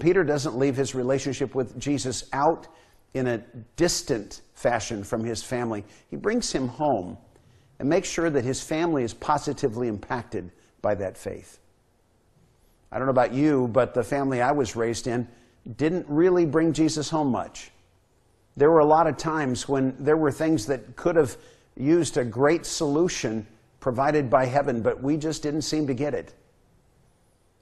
Peter doesn't leave his relationship with Jesus out in a distant fashion from his family. He brings him home and makes sure that his family is positively impacted by that faith. I don't know about you, but the family I was raised in didn't really bring Jesus home much. There were a lot of times when there were things that could have used a great solution provided by heaven, but we just didn't seem to get it.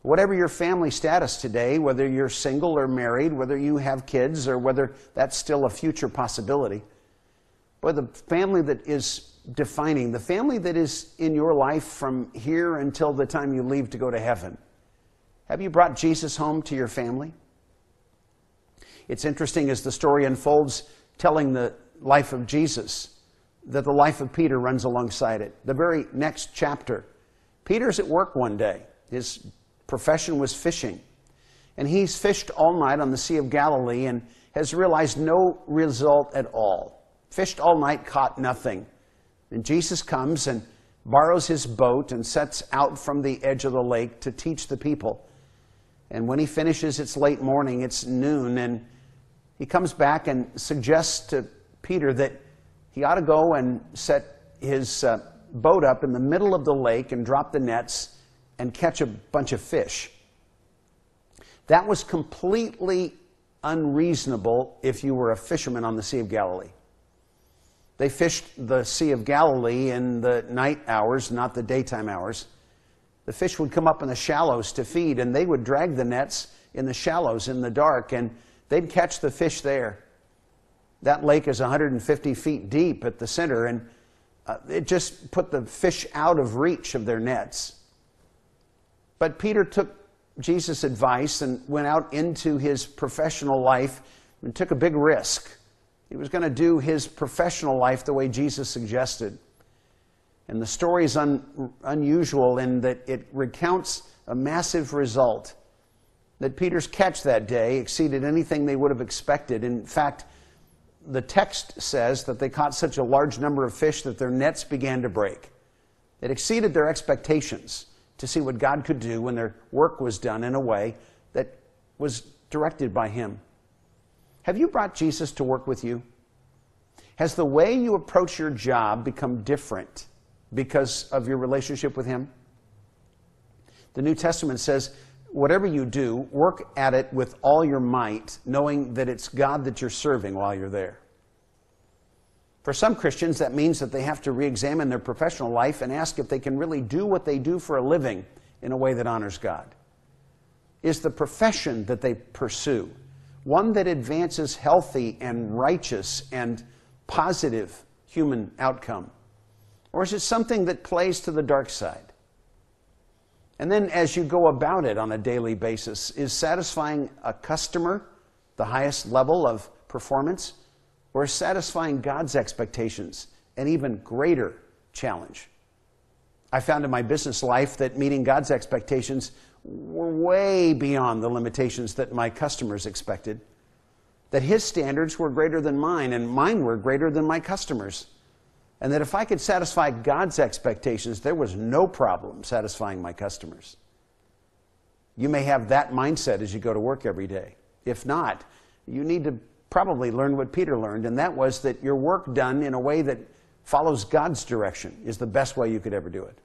Whatever your family status today, whether you're single or married, whether you have kids or whether that's still a future possibility, but the family that is defining, the family that is in your life from here until the time you leave to go to heaven, have you brought Jesus home to your family? It's interesting as the story unfolds, telling the life of Jesus, that the life of Peter runs alongside it. The very next chapter, Peter's at work one day. His profession was fishing. And he's fished all night on the Sea of Galilee and has realized no result at all. Fished all night, caught nothing. And Jesus comes and borrows his boat and sets out from the edge of the lake to teach the people. And when he finishes, it's late morning, it's noon, and he comes back and suggests to Peter that he ought to go and set his boat up in the middle of the lake and drop the nets and catch a bunch of fish. That was completely unreasonable if you were a fisherman on the Sea of Galilee. They fished the Sea of Galilee in the night hours, not the daytime hours. The fish would come up in the shallows to feed, and they would drag the nets in the shallows in the dark, and they'd catch the fish there. That lake is 150 feet deep at the center, and it just put the fish out of reach of their nets. But Peter took Jesus' advice and went out into his professional life and took a big risk. He was going to do his professional life the way Jesus suggested. And the story is unusual in that it recounts a massive result. That Peter's catch that day exceeded anything they would have expected. In fact, the text says that they caught such a large number of fish that their nets began to break. It exceeded their expectations to see what God could do when their work was done in a way that was directed by him. Have you brought Jesus to work with you? Has the way you approach your job become different because of your relationship with him? The New Testament says, whatever you do, work at it with all your might, knowing that it's God that you're serving while you're there. For some Christians, that means that they have to re-examine their professional life and ask if they can really do what they do for a living in a way that honors God. Is the profession that they pursue one that advances healthy and righteous and positive human outcome? Or is it something that plays to the dark side? And then as you go about it on a daily basis, is satisfying a customer the highest level of performance? Or is satisfying God's expectations an even greater challenge? I found in my business life that meeting God's expectations were way beyond the limitations that my customers expected. That his standards were greater than mine, and mine were greater than my customers'. And that if I could satisfy God's expectations, there was no problem satisfying my customers. You may have that mindset as you go to work every day. If not, you need to probably learn what Peter learned, and that was that your work done in a way that follows God's direction is the best way you could ever do it.